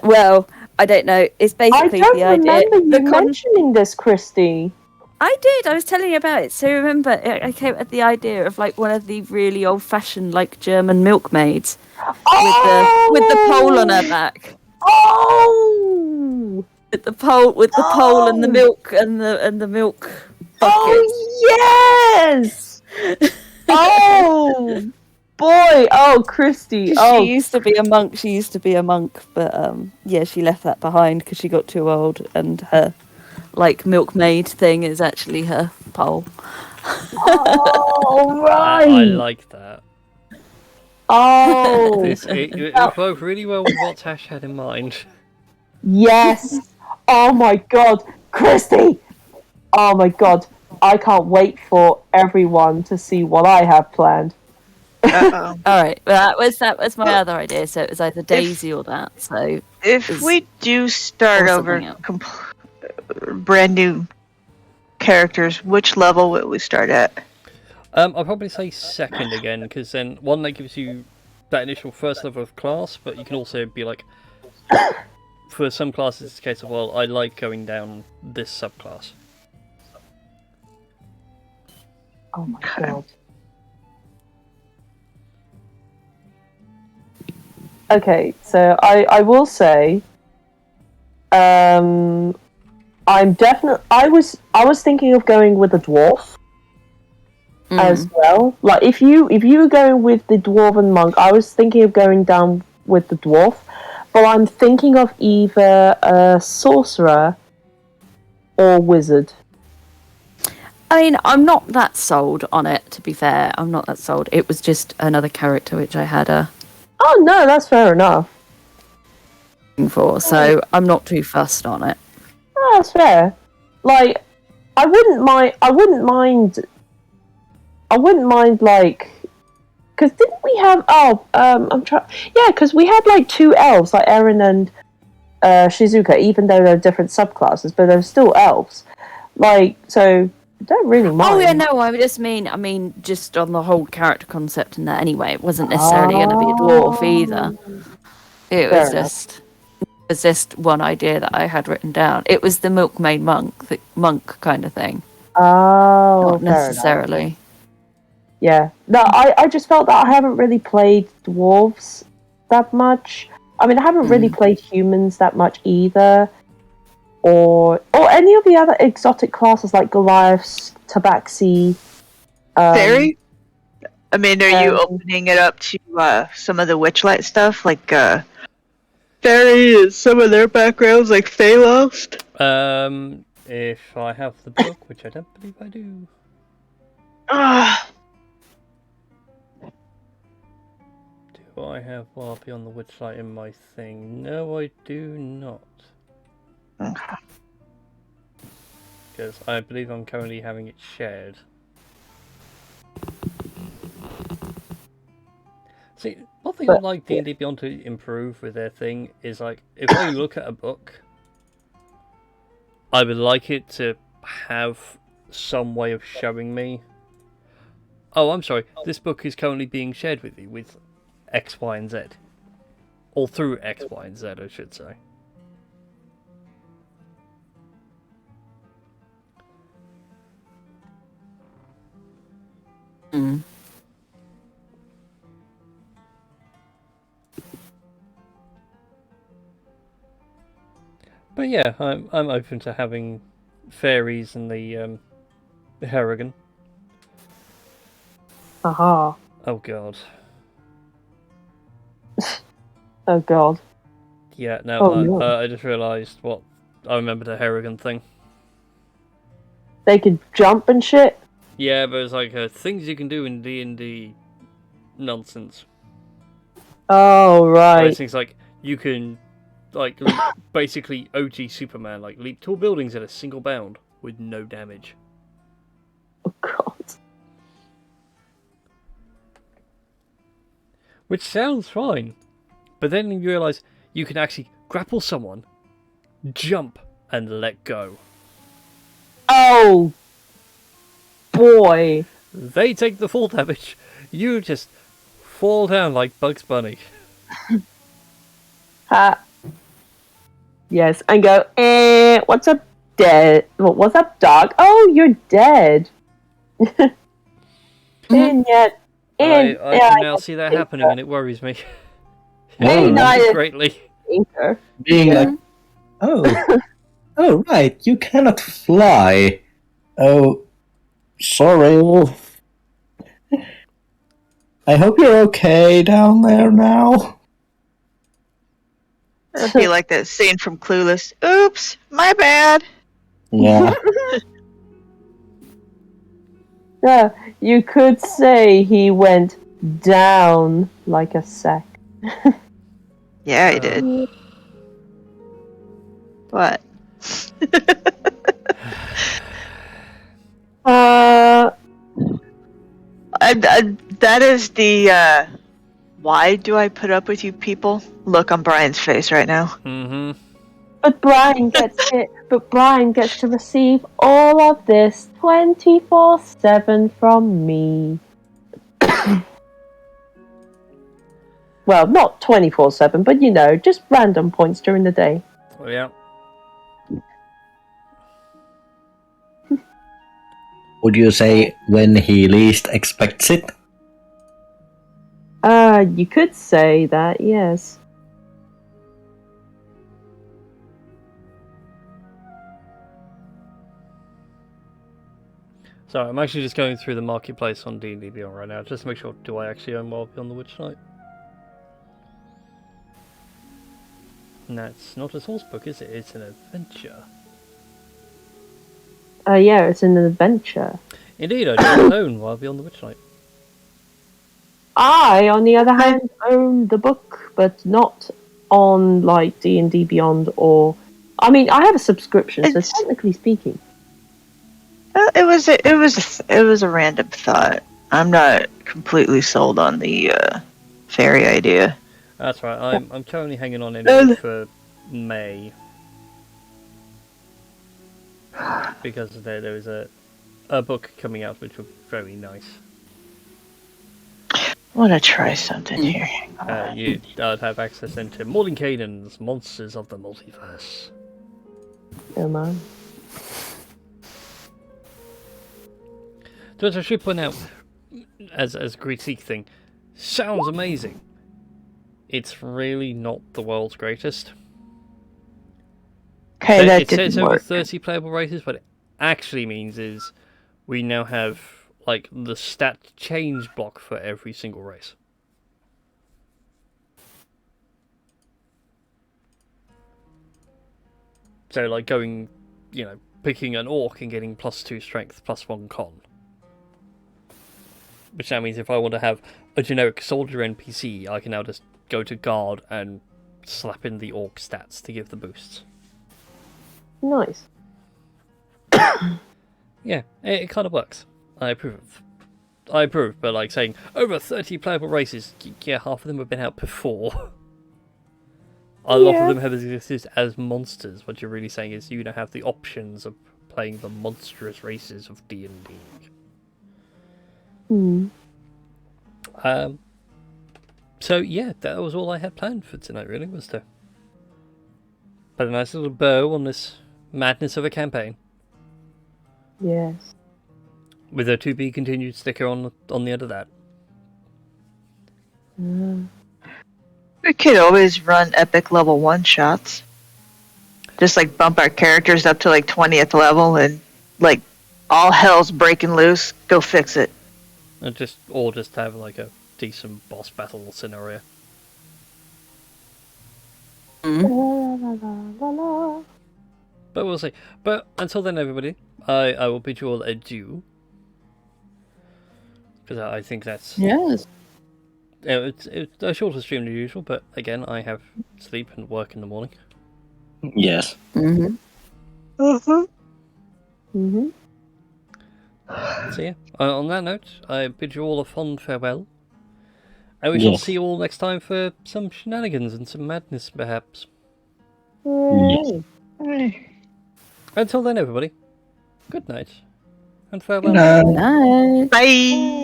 Well, I don't know. It's basically I don't the idea. remember you mentioning this, Christy. I did. I was telling you about it. So remember, I came up with the idea of like one of the really old-fashioned, like German milkmaids with the pole on her back. Oh! With the pole and the milk and the milk bucket. Oh yes! Oh boy! Oh, Christy! Oh, She used to be a monk, but yeah, she left that behind because she got too old, and her like milkmaid thing is actually her pole. oh right! I like that. Oh It worked really well with what Tash had in mind. yes! Oh my God, Christy! Oh my God! I can't wait for everyone to see what I have planned. Uh-oh. All right, well, that was my other idea. So it was either Daisy or that. So If we do start or over something brand new characters, which level will we start at? I'll probably say second again, because then one that gives you that initial first level of class, but you can also be like, for some classes it's a case of, well, I like going down this subclass. Oh my God. Okay, so I will say, I'm definitely. I was thinking of going with a dwarf as well. Like if you were going with the dwarven monk, I was thinking of going down with the dwarf. But I'm thinking of either a sorcerer or wizard. I mean, I'm not that sold on it. To be fair, I'm not that sold. It was just another character which I had a Oh no, that's fair enough. thing for, so I'm not too fussed on it. Oh, that's fair. Like, I wouldn't mind. Like, because didn't we have? I'm trying. Yeah, because we had like two elves, like Erin and Shizuka, even though they're different subclasses, but they're still elves. Like, so I don't really mind. Oh yeah, no, I mean, just on the whole character concept and that. Anyway, it wasn't necessarily going to be a dwarf either. It Fair was enough. just one idea that I had written down. It was the milkmaid monk, the monk kind of thing, Oh, not fair enough. necessarily. Yeah. No, I just felt that I haven't really played dwarves that much. I mean, I haven't really played humans that much either. Or any of the other exotic classes like Goliaths, Tabaxi. Fairy? I mean, are you opening it up to some of the Witchlight stuff? Like, Fairy and some of their backgrounds, like Feylost? If I have the book, which I don't believe I do. do I have Wild Beyond the Witchlight in my thing? No, I do not. Okay. Because I believe I'm currently having it shared. See, one thing I'd But- like D&D Beyond to improve with their thing is, like, if I look at a book, I would like it to have some way of showing me, oh, I'm sorry, this book is currently being shared with you with X, Y, and Z. Or through X, Y, and Z, I should say. Mm. But yeah, I'm open to having fairies and the Harrigan. Aha. Oh god. Oh god. Yeah, no, Oh, no. I just realised what I remember the Harrigan thing. They could jump and shit. Yeah, but it's like things you can do in D&D nonsense. Oh Like, right. things like you can like leap, basically OG Superman, like leap tall buildings at a single bound with no damage. Oh god. Which sounds fine, but then you realise you can actually grapple someone, jump, and let go. Oh boy. They take the full damage. You just fall down like Bugs Bunny. Yes, and go, what's up, dead? What's up, dog? Oh, you're dead. And yet, I can now see that happening, and it worries me. Hey, It worries nice. me greatly. Being Yeah. like, oh, oh right, you cannot fly. Oh, sorry. I hope you're okay down there now. It'd be like that scene from Clueless. Oops, my bad. Yeah. Yeah, you could say he went down like a sack. Yeah, he did. What? That is the, why do I put up with you people? Look on Brian's face right now. Mm-hmm. But Brian gets it. But Brian gets to receive all of this 24/7 from me. Well, not 24/7, but you know, just random points during the day. Well, yeah. Would you say when he least expects it? You could say that, yes. So I'm actually just going through the marketplace on D&D Beyond right now, just to make sure, do I actually own Wild Beyond the Witchlight? No, it's not a source book, is it? It's an adventure. Yeah, it's an adventure. Indeed, I don't own Wild Beyond the Witchlight. I, on the other hand, own the book, but not on like D&D Beyond or. I mean, I have a subscription, so It's- technically speaking. It was a random thought. I'm not completely sold on the fairy idea. That's right, I'm currently hanging on anyway for May. Because there is a book coming out which will be very nice. I want to try something here. Hang on. You'd have access into Mordenkainen's Monsters of the Multiverse. Oh man. Which I should point out, as a critique thing, sounds amazing. It's really not the world's greatest. Okay, that It says didn't over work. 30 playable races, what it actually means is we now have like the stat change block for every single race. So like going, picking an orc and getting +2 strength, +1 con. Which now means if I want to have a generic soldier NPC, I can now just go to guard and slap in the orc stats to give the boosts. Nice. Yeah, it kind of works. I approve. But like saying over 30 playable races, yeah, half of them have been out before. A lot of them have existed as monsters. What you're really saying is you now have the options of playing the monstrous races of D&D. So yeah, that was all I had planned for tonight. Really, was to put a nice little bow on this madness of a campaign. Yes. With a to be continued sticker on the end of that. We could always run epic level 1 shots. Just like bump our characters up to like 20th level and like all hell's breaking loose. Go fix it. And just have like a decent boss battle scenario. But we'll see. But until then, everybody, I will bid you all adieu. Because I think that's... Yes. It's a shorter stream than usual, but again, I have sleep and work in the morning. Yes. Mm-hmm. So yeah, on that note, I bid you all a fond farewell. And we shall see you all next time for some shenanigans and some madness, perhaps. Yay. Until then, everybody, good night and farewell. No. Nice. Bye.